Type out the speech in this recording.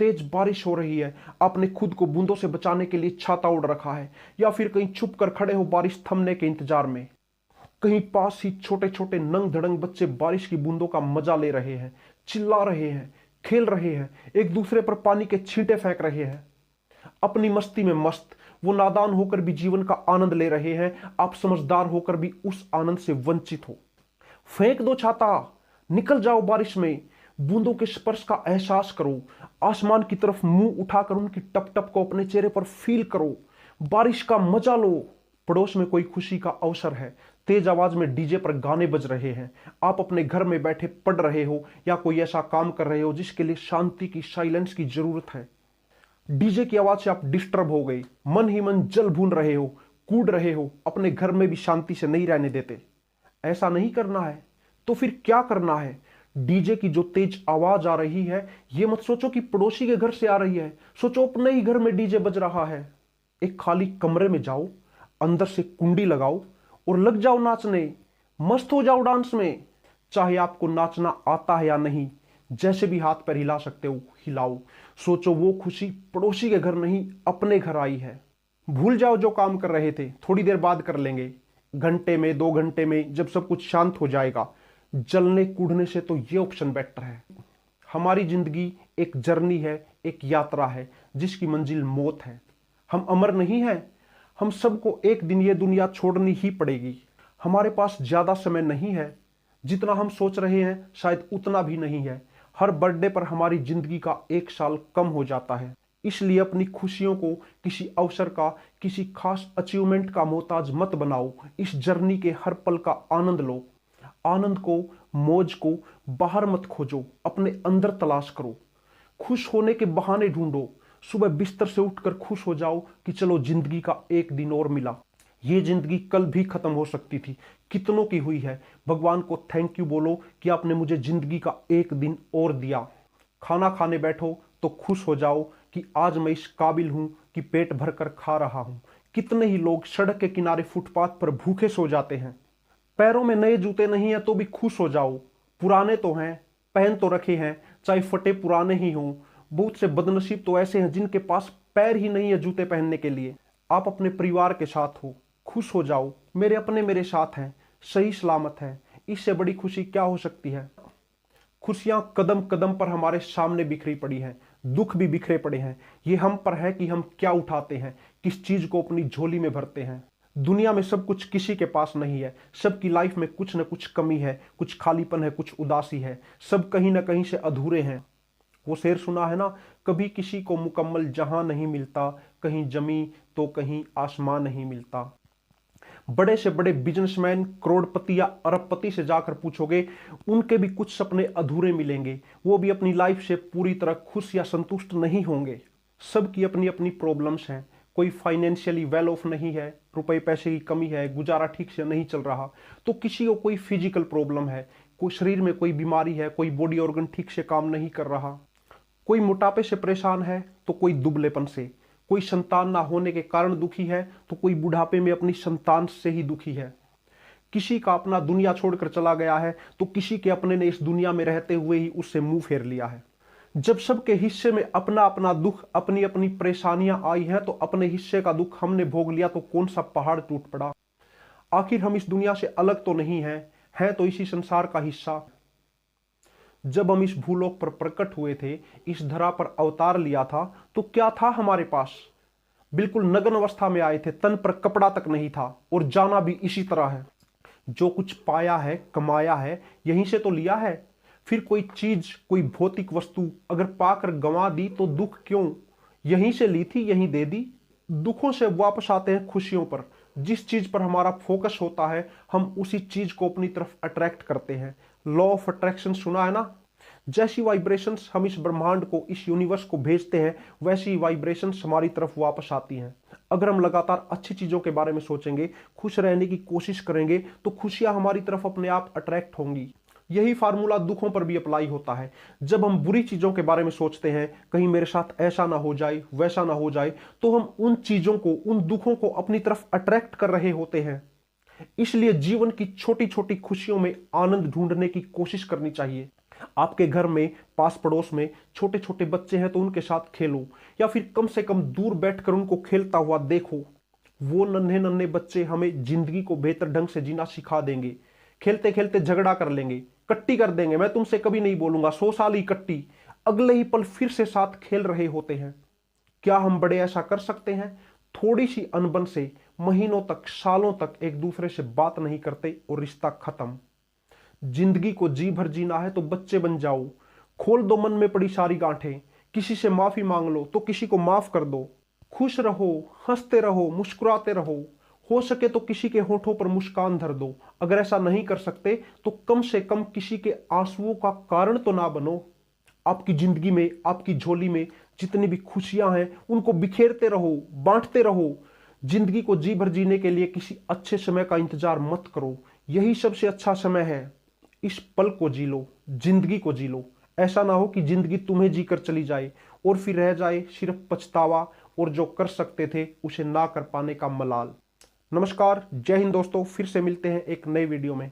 तेज बारिश हो रही है, आपने खुद को बूंदों से बचाने के लिए छाता ओढ़ रखा है, या फिर कहीं छुप कर खड़े हो बारिश थमने के इंतजार में। कहीं पास ही छोटे छोटे नंग धड़ंग बच्चे बारिश की बूंदों का मजा ले रहे हैं, चिल्ला रहे हैं, खेल रहे हैं, एक दूसरे पर पानी के छींटे फेंक रहे हैं। अपनी मस्ती में मस्त, वो नादान होकर भी जीवन का आनंद ले रहे हैं, आप समझदार होकर भी उस आनंद से वंचित हो। फेंक दो छाता, निकल जाओ बारिश में, बूंदों के स्पर्श का एहसास करो, आसमान की तरफ मुंह उठाकर उनकी टप टप को अपने चेहरे पर फील करो, बारिश का मजा लो। पड़ोस में कोई खुशी का अवसर है, तेज आवाज में डीजे पर गाने बज रहे हैं, आप अपने घर में बैठे पढ़ रहे हो या कोई ऐसा काम कर रहे हो जिसके लिए शांति की, साइलेंस की जरूरत है। डीजे की आवाज से आप डिस्टर्ब हो गए, मन ही मन जल भून रहे हो, कूद रहे हो, अपने घर में भी शांति से नहीं रहने देते। ऐसा नहीं करना है तो फिर क्या करना है? डीजे की जो तेज आवाज आ रही है, ये मत सोचो कि पड़ोसी के घर से आ रही है, सोचो अपने ही घर में डीजे बज रहा है। एक खाली कमरे में जाओ, अंदर से कुंडी लगाओ और लग जाओ नाचने, मस्त हो जाओ डांस में। चाहे आपको नाचना आता है या नहीं, जैसे भी हाथ पैर हिला सकते हो हिलाओ। सोचो वो खुशी पड़ोसी के घर नहीं, अपने घर आई है। भूल जाओ जो काम कर रहे थे, थोड़ी देर बाद कर लेंगे, घंटे में, 2 घंटे में, जब सब कुछ शांत हो जाएगा। जलने कूदने से तो ये ऑप्शन बेटर है। हमारी जिंदगी एक जर्नी है, एक यात्रा है जिसकी मंजिल मौत है। हम अमर नहीं हैं, हम सबको एक दिन ये दुनिया छोड़नी ही पड़ेगी। हमारे पास ज्यादा समय नहीं है, जितना हम सोच रहे हैं शायद उतना भी नहीं है। हर बर्थडे पर हमारी जिंदगी का 1 साल कम हो जाता है। इसलिए अपनी खुशियों को किसी अवसर का, किसी खास अचीवमेंट का मोहताज मत बनाओ। इस जर्नी के हर पल का आनंद लो। आनंद को, मौज को बाहर मत खोजो, अपने अंदर तलाश करो। खुश होने के बहाने ढूंढो। सुबह बिस्तर से उठकर खुश हो जाओ कि चलो जिंदगी का एक दिन और मिला। ये जिंदगी कल भी खत्म हो सकती थी, कितनों की हुई है। भगवान को थैंक यू बोलो कि आपने मुझे जिंदगी का एक दिन और दिया। खाना खाने बैठो तो खुश हो जाओ कि आज मैं इस काबिल हूं कि पेट भरकर खा रहा हूं। कितने ही लोग सड़क के किनारे फुटपाथ पर भूखे सो जाते हैं। पैरों में नए जूते नहीं है तो भी खुश हो जाओ, पुराने तो हैं, पहन तो रखे हैं, चाहे फटे पुराने ही हों। बहुत से बदनसीब तो ऐसे हैं जिनके पास पैर ही नहीं है जूते पहनने के लिए। आप अपने परिवार के साथ हो, खुश हो जाओ, मेरे अपने मेरे साथ हैं, सही सलामत हैं। इससे बड़ी खुशी क्या हो सकती है? खुशियां कदम कदम पर हमारे सामने बिखरी पड़ी हैं, दुख भी बिखरे पड़े हैं। ये हम पर है कि हम क्या उठाते हैं, किस चीज को अपनी झोली में भरते हैं। दुनिया में सब कुछ किसी के पास नहीं है, सबकी लाइफ में कुछ न कुछ कमी है, कुछ खालीपन है, कुछ उदासी है, सब कहीं ना कहीं से अधूरे हैं। वो शेर सुना है ना, कभी किसी को मुकम्मल जहां नहीं मिलता, कहीं जमी तो कहीं आसमान नहीं मिलता। बड़े से बड़े बिजनेसमैन, करोड़पति या अरबपति से जाकर पूछोगे, उनके भी कुछ सपने अधूरे मिलेंगे। वो भी अपनी लाइफ से पूरी तरह खुश या संतुष्ट नहीं होंगे। सबकी अपनी अपनी प्रॉब्लम्स हैं। कोई फाइनेंशियली वेल ऑफ नहीं है, रुपए पैसे की कमी है, गुजारा ठीक से नहीं चल रहा, तो किसी को कोई फिजिकल प्रॉब्लम है, कोई शरीर में कोई बीमारी है, कोई बॉडी ऑर्गन ठीक से काम नहीं कर रहा, कोई मोटापे से परेशान है तो कोई दुबलेपन से, कोई संतान ना होने के कारण दुखी है तो कोई बुढ़ापे में अपनी संतान से ही दुखी है। किसी का अपना दुनिया छोड़कर चला गया है तो किसी के अपने ने इस दुनिया में रहते हुए ही उससे मुंह फेर लिया है। जब सबके हिस्से में अपना अपना दुख, अपनी अपनी परेशानियां आई हैं, तो अपने हिस्से का दुख हमने भोग लिया तो कौन सा पहाड़ टूट पड़ा। आखिर हम इस दुनिया से अलग तो नहीं हैं तो इसी संसार का हिस्सा। जब हम इस भूलोक पर प्रकट हुए थे, इस धरा पर अवतार लिया था, तो क्या था हमारे पास? बिल्कुल नग्न अवस्था में आए थे, तन पर कपड़ा तक नहीं था, और जाना भी इसी तरह है। जो कुछ पाया है, कमाया है, यहीं से तो लिया है। फिर कोई चीज, कोई भौतिक वस्तु अगर पाकर गंवा दी तो दुख क्यों? यहीं से ली थी, यहीं दे दी। दुखों से वापस आते हैं खुशियों पर। जिस चीज पर हमारा फोकस होता है, हम उसी चीज को अपनी तरफ अट्रैक्ट करते हैं। लॉ ऑफ अट्रैक्शन सुना है ना? जैसी वाइब्रेशंस हम इस ब्रह्मांड को, इस यूनिवर्स को भेजते हैं, वैसी वाइब्रेशंस हमारी तरफ वापस आती हैं। अगर हम लगातार अच्छी चीजों के बारे में सोचेंगे, खुश रहने की कोशिश करेंगे, तो खुशियां हमारी तरफ अपने आप अट्रैक्ट होंगी। यही फार्मूला दुखों पर भी अप्लाई होता है। जब हम बुरी चीजों के बारे में सोचते हैं, कहीं मेरे साथ ऐसा ना हो जाए, वैसा ना हो जाए, तो हम उन चीजों को, उन दुखों को अपनी तरफ अट्रैक्ट कर रहे होते हैं। इसलिए जीवन की छोटी छोटी खुशियों में आनंद ढूंढने की कोशिश करनी चाहिए। आपके घर में पास पड़ोस में छोटे छोटे बच्चे हैं तो उनके साथ खेलो, या फिर कम से कम दूर बैठकर उनको खेलता हुआ देखो। वो नन्हे नन्हे बच्चे हमें जिंदगी को बेहतर ढंग से जीना सिखा देंगे। खेलते खेलते झगड़ा कर लेंगे, कट्टी कर देंगे, मैं तुमसे कभी नहीं बोलूंगा, 100 साल ही कट्टी, अगले ही पल फिर से साथ खेल रहे होते हैं। क्या हम बड़े ऐसा कर सकते हैं? थोड़ी सी अनबन से महीनों तक सालों तक एक दूसरे से बात नहीं करते और रिश्ता खत्म। जिंदगी को जी भर जीना है तो बच्चे बन जाओ, खोल दो मन में पड़ी सारी गांठें, किसी से माफी मांग लो तो किसी को माफ कर दो, खुश रहो, हंसते रहो, मुस्कुराते रहो, हो सके तो किसी के होठों पर मुस्कान धर दो। अगर ऐसा नहीं कर सकते तो कम से कम किसी के आंसुओं का कारण तो ना बनो। आपकी जिंदगी में, आपकी झोली में जितनी भी खुशियां हैं उनको बिखेरते रहो, बांटते रहो। जिंदगी को जी भर जीने के लिए किसी अच्छे समय का इंतजार मत करो, यही सबसे अच्छा समय है। इस पल को जी लो, जिंदगी को जी लो। ऐसा ना हो कि जिंदगी तुम्हें जीकर चली जाए और फिर रह जाए सिर्फ पछतावा और जो कर सकते थे उसे ना कर पाने का मलाल। नमस्कार, जय हिंद दोस्तों, फिर से मिलते हैं एक नए वीडियो में।